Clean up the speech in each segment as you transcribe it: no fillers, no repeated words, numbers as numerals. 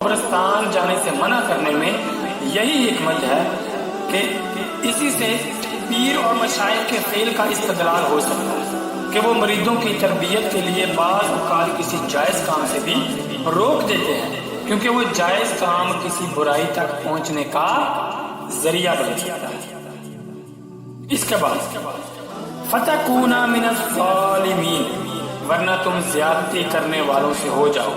قبرستان جانے سے منع کرنے میں یہی حکمت ہے کہ اسی سے پیر اور مشائخ کے فعل کا استدلال ہو سکتا ہے کہ وہ مریدوں کی تربیت کے لیے بعض اوقات کسی جائز کام سے بھی روک دیتے ہیں، کیونکہ وہ جائز کام کسی برائی تک پہنچنے کا ذریعہ بن سکتا ہے۔ اس کے بعد فَتَكُونَ مِنَ الظَّالِمِينَ، ورنہ تم زیادتی کرنے والوں سے ہو جاؤ۔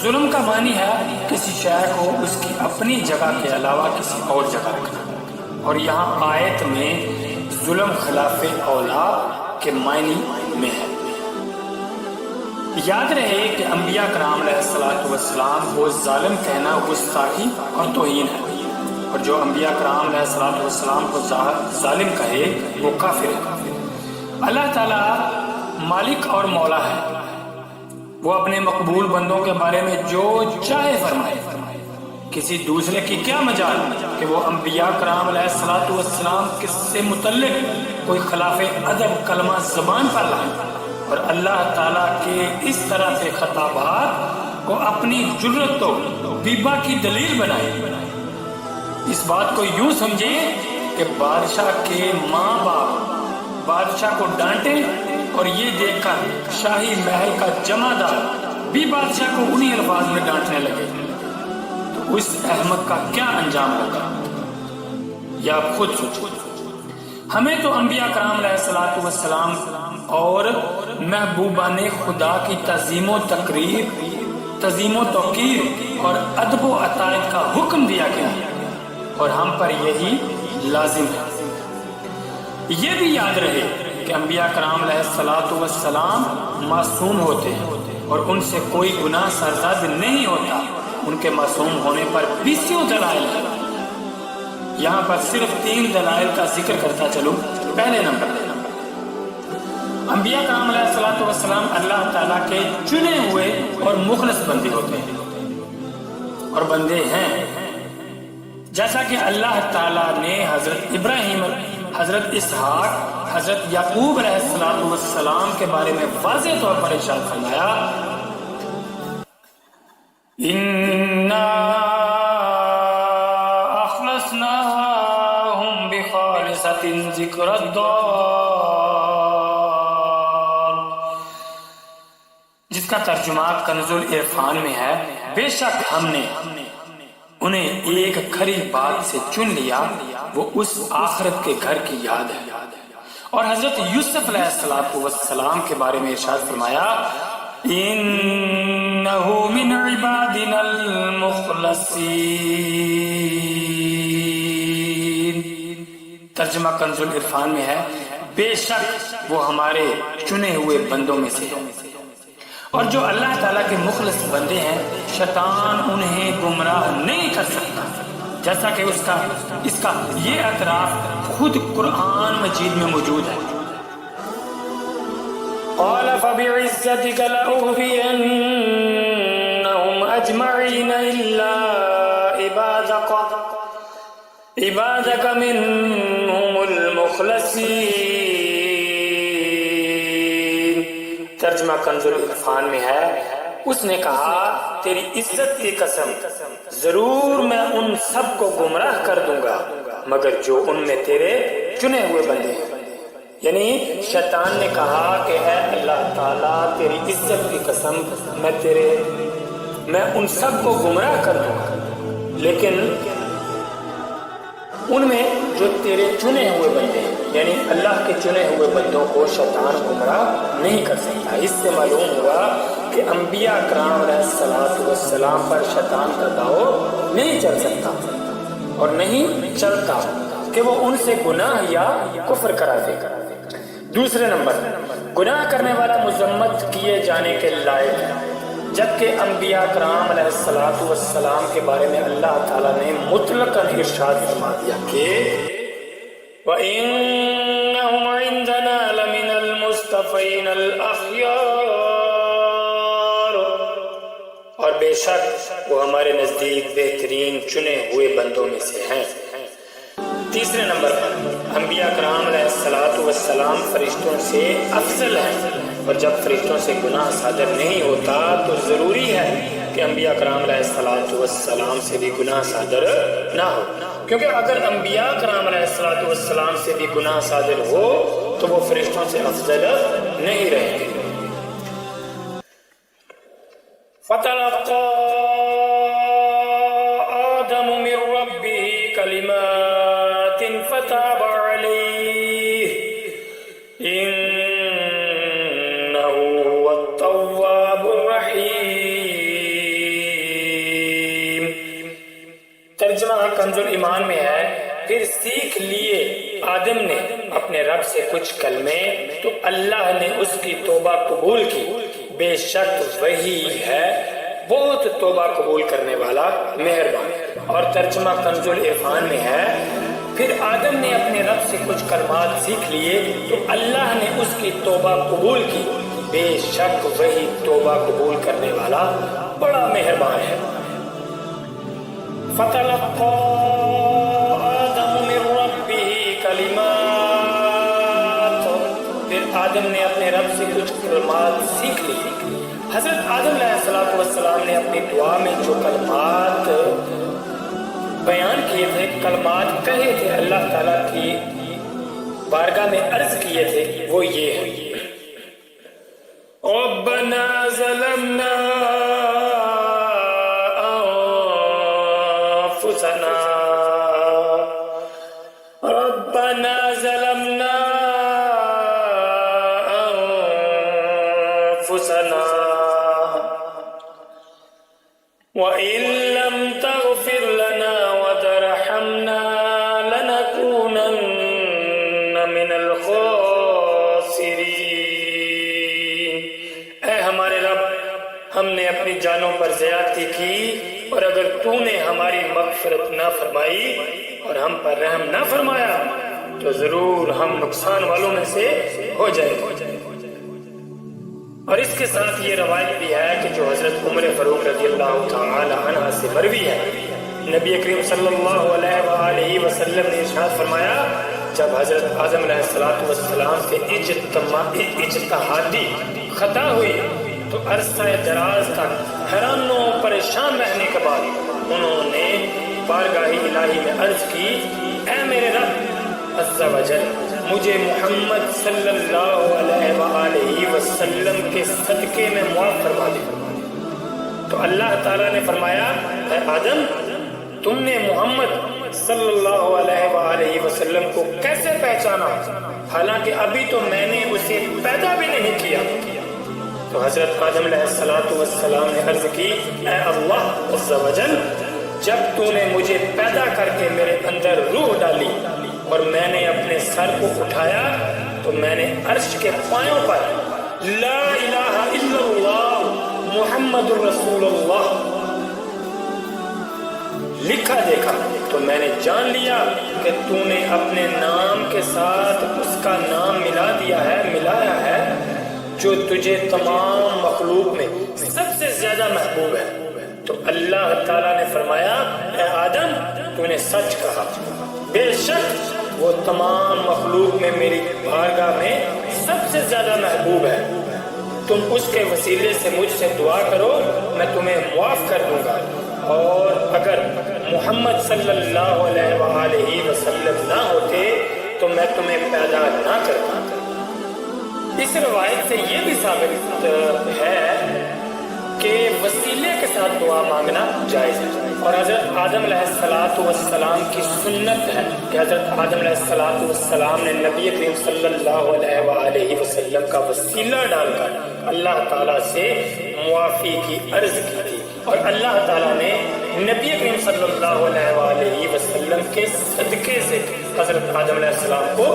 ظلم کا معنی ہے کسی شے کو اس کی اپنی جگہ کے علاوہ کسی اور جگہ رکھنا، اور یہاں آیت میں ظلم خلاف اولا کے معنی میں ہے۔ یاد رہے کہ انبیاء کرام علیہ السلام کو ظالم کہنا گستاخی اور توہین ہے، اور جو انبیاء کرام علیہ السلام کو ظالم کہے وہ کافر ہے۔ اللہ تعالیٰ مالک اور مولا ہے، وہ اپنے مقبول بندوں کے بارے میں جو چاہے فرمائے، کسی دوسرے کی کیا مجال کہ وہ انبیاء کرام علیہ السلام سے متعلق کوئی خلاف ادب کلمہ زبان پر لائے اور اللہ تعالیٰ کے اس طرح سے خطابات کو اپنی جرت و بیبا کی دلیل بنائے۔ اس بات کو یوں سمجھیں کہ بادشاہ کے ماں باپ بادشاہ کو ڈانٹے اور یہ دیکھ کر شاہی محل کا جمعدار بھی بادشاہ کو انہی الفاظ میں ڈانٹنے لگے تو اس احمق کا کیا انجام ہوگا؟ یا آپ خود سوچو۔ ہمیں تو انبیاء کرام علیہ السلام اور محبوبان خدا کی تعظیم و توقیر اور ادب و عطایت کا حکم دیا گیا ہے، اور ہم پر یہی لازم ہے۔ یہ بھی یاد رہے کہ انبیاء کرام علیہ السلام معصوم ہوتے ہیں اور ان سے کوئی گناہ سرزد نہیں ہوتا۔ ان کے معصوم ہونے پر بیسیوں دلائل ہیں، یہاں پر صرف 3 دلائل کا ذکر کرتا چلوں۔ پہلے نمبر انبیاء کرام علیہ السلام اللہ تعالیٰ کے چنے ہوئے اور مخلص بندے ہوتے ہیں اور بندے ہیں، جیسا کہ اللہ تعالیٰ نے حضرت ابراہیم، حضرت اسحاق، حضرت یعقوب علیہ السلام کے بارے میں واضح طور پر ارشاد فرمایا، اِنَّا أَخْلَصْنَاهُمْ بِخَالِصَةٍ ذِكْرَ الدَّارِ، جس کا ترجمہ کنز العرفان میں ہے، بے شک ہم نے انہیں ایک کھری بات سے چن لیا، وہ اس آخرت کے گھر کی یاد ہے۔ اور حضرت یوسف علیہ السلام کے بارے میں ارشاد فرمایا، انہو من عبادنا المخلصین، ترجمہ کنز العرفان میں ہے، بے شک وہ ہمارے چنے ہوئے بندوں میں سے ہے۔ اور جو اللہ تعالیٰ کے مخلص بندے ہیں، شیطان انہیں گمراہ نہیں کر سکتا، جیسا کہ اس کا یہ اعتراف خود قرآن مجید میں موجود ہے۔ قال فبعزتك لأغوينهم أجمعين إلا عبادك منهم المخلصين، ترجمہ کنز العرفان میں ہے، اس نے کہا تیری عزت کی قسم ضرور میں ان سب کو گمراہ کر دوں گا مگر جو ان میں تیرے چنے ہوئے بندے ہیں۔ یعنی شیطان نے کہا کہ اے اللہ تعالیٰ تیری عزت کی قسم میں ان سب کو گمراہ کر دوں گا، لیکن ان میں جو تیرے چنے ہوئے بندے ہیں، یعنی اللہ کے چنے ہوئے بندوں کو شیطان گمراہ نہیں کر سکتا۔ اس سے معلوم ہوا کہ انبیاء کرام علیہ السلام پر شیطان کا داؤ نہیں چل سکتا اور نہیں چلتا کہ وہ ان سے گناہ یا کفر کرا دے۔ دوسرے نمبر، گناہ کرنے والا مذمت کیے جانے کے لائق ہے، جبکہ انبیاء کرام علیہ السلام کے بارے میں اللہ تعالیٰ نے مطلقاً ارشاد فرما دیا کہ وَإِنَّهُمْ عِنْدَنَا لَمِنَ الْمُصْطَفَيْنَ الْأَخْيَارِ، اور بے شک وہ ہمارے نزدیک بہترین چنے ہوئے بندوں میں سے ہیں۔ تیسرے نمبر پر انبیاء کرام علیہ السلام فرشتوں سے افضل ہیں، اور جب فرشتوں سے گناہ صادر نہیں ہوتا تو ضروری ہے کہ انبیاء کرام علیہ السلام سے بھی گناہ صادر نہ ہو، کیونکہ اگر انبیاء کرام علیہ السلام سے بھی گناہ صادر ہو تو وہ فرشتوں سے افضل نہیں رہیں گے۔ فَتَلَقَّى آدَمُ مِن رَّبِّهِ كَلِمَاتٍ فَتَابَ عَلَيْهِ إِنَّهُ هُوَ التَّوَّابُ الرَّحِيمُ۔ ترجمہ کنز الایمان میں ہے، پھر سیکھ لیے آدم نے اپنے رب سے کچھ کلمے تو اللہ نے اس کی توبہ قبول کی، بے شک وہی ہے بہت توبہ قبول کرنے والا مہربان۔ اور ترجمہ کنز العرفان میں ہے، پھر آدم نے اپنے رب سے کچھ کلمات سیکھ لیے تو اللہ نے اس کی توبہ قبول کی، بے شک وہی توبہ قبول کرنے والا بڑا مہربان ہے۔ فَتَلَقَّى آدَمُ مِن رَّبِّهِ كَلِمَاتٍ، پھر آدم نے اپنے رب سے کچھ کلمات سیکھ لی۔ حضرت آدم علیہ السلام نے اپنی دعا میں جو کلمات بیان کیے تھے، کلمات کہے تھے، اللہ تعالیٰ کی بارگاہ میں عرض کیے تھے، وہ یہ ہے: رَبَّنَا ظَلَمْنَا أَنفُسَنَا رَبَّنَا ظَلَمْنَا أَنفُسَنَا وَإِن لَّمْ تَغْفِرْ لَنَا وَتَرْحَمْنَا لَنَكُونَنَّ مِنَ الْخَاسِرِينَ۔ اے ہمارے رب، ہم نے اپنی جانوں پر زیادتی کی، اور اگر تو نے ہماری مغفرت نہ فرمائی اور ہم پر رحم نہ فرمایا تو ضرور ہم نقصان والوں میں سے ہو جائیں گے۔ اور اس کے ساتھ یہ روایت بھی ہے کہ جو حضرت عمر فاروق رضی اللہ تعالی عنہ سے مروی ہے، نبی کریم صلی اللہ علیہ وآلہ وسلم نے ارشاد فرمایا، جب حضرت آدم علیہ السلام سے اجتہادی خطا ہوئی تو عرصہ دراز تک حیران و پریشان رہنے کے بعد انہوں نے بارگاہ الہی میں عرض کی، اے میرے رب عز و جل، مجھے محمد صلی اللہ علیہ وآلہ وسلم کے صدقے میں معاف فرما دے۔ تو اللہ تعالیٰ نے فرمایا، اے آدم، تم نے محمد صلی اللہ علیہ وآلہ وسلم کو کیسے پہچانا حالانکہ ابھی تو میں نے اسے پیدا بھی نہیں کیا؟ تو حضرت آدم علیہ السلام نے عرض کی، اے اللہ عز و جل، جب تو نے مجھے پیدا کر کے میرے اندر روح ڈالی اور میں نے اپنے سر کو اٹھایا تو میں نے عرش کے پایوں پر لا الہ الا اللہ محمد الرسول اللہ لکھا دیکھا تو میں نے جان لیا کہ تو نے اپنے نام کے ساتھ اس کا نام ملایا ہے جو تجھے تمام مخلوق میں سب سے زیادہ محبوب ہے۔ تو اللہ تعالیٰ نے فرمایا، اے آدم، تو نے سچ کہا، بے شک وہ تمام مخلوق میں میری بارگاہ میں سب سے زیادہ محبوب ہے۔ تم اس کے وسیلے سے مجھ سے دعا کرو، میں تمہیں معاف کر دوں گا، اور اگر محمد صلی اللہ علیہ وآلہ وسلم نہ ہوتے تو میں تمہیں پیدا نہ کرتا۔ اس روایت سے یہ بھی ثابت ہے کہ وسیلے کے ساتھ دعا مانگنا جائز ہے، اور حضرت آدم علیہ السلام کی سنت ہے کہ حضرت آدم علیہ السلام نے نبی کریم صلی اللہ علیہ وآلہ وسلم کا وسیلہ ڈال کر اللہ تعالیٰ سے معافی کی عرض کی تھی، اور اللہ تعالیٰ نے نبی کریم صلی اللہ علیہ وآلہ وسلم کے صدقے سے حضرت آدم علیہ السلام کو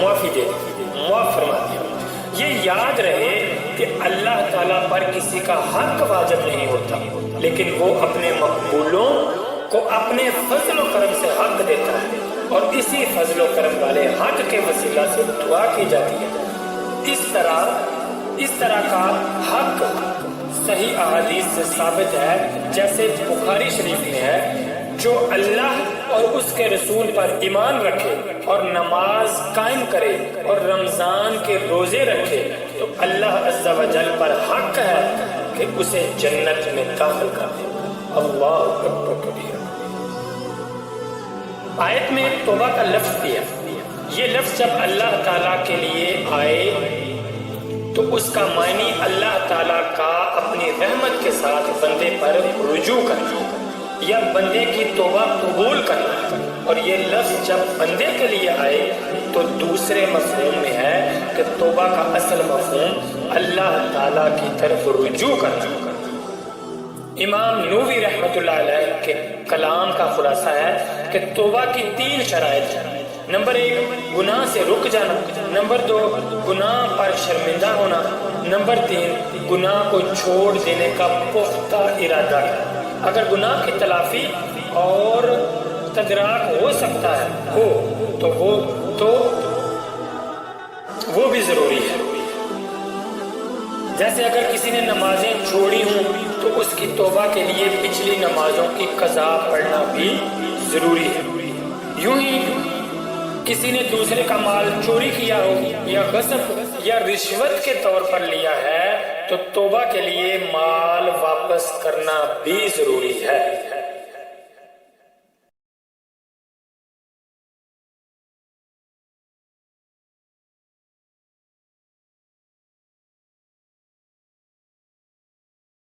معافی دے دی، معاف فرما دیا۔ یہ یاد رہے کہ اللہ تعالیٰ پر کسی کا حق واجب نہیں ہوتا، لیکن وہ اپنے مقبولوں کو اپنے فضل و کرم سے حق دیتا ہے، اور اسی فضل و کرم والے حق کے وسیلہ سے دعا کی جاتی ہے۔ اس طرح کا حق صحیح احادیث سے ثابت ہے، جیسے بخاری شریف میں ہے، جو اللہ اور اس کے رسول پر ایمان رکھے اور نماز قائم کرے اور رمضان کے روزے رکھے تو اللہ عز و جل پر حق ہے کہ اسے جنت میں داخل کر دے. اللہ اکبر کبیرہ. آیت میں توبہ کا لفظ بھی ہے. یہ لفظ جب اللہ تعالیٰ کے لیے آئے تو اس کا معنی اللہ تعالیٰ کا اپنی رحمت کے ساتھ بندے پر رجوع کرنا یا بندے کی توبہ قبول کرنا. اور یہ لفظ جب بندے کے لیے آئے تو دوسرے مفہوم میں ہے کہ توبہ کا اصل مفہوم اللہ تعالیٰ کی طرف رجوع کرنا. امام نووی رحمۃ اللہ علیہ کے کلام کا خلاصہ ہے کہ توبہ کی 3 شرائط ہیں. نمبر 1 گناہ سے رک جانا. نمبر 2 گناہ پر شرمندہ ہونا. نمبر 3 گناہ کو چھوڑ دینے کا پختہ ارادہ کرنا. اگر گناہ کی تلافی اور تدراک ہو سکتا ہے تو وہ بھی ضروری ہے. جیسے اگر کسی نے نمازیں چھوڑی ہوں تو اس کی توبہ کے لیے پچھلی نمازوں کی قضا پڑھنا بھی ضروری ہے. یوں ہی کسی نے دوسرے کا مال چوری کیا ہو یا غصب یا رشوت کے طور پر لیا ہے تو توبہ کے لیے مال واپس کرنا بھی ضروری ہے.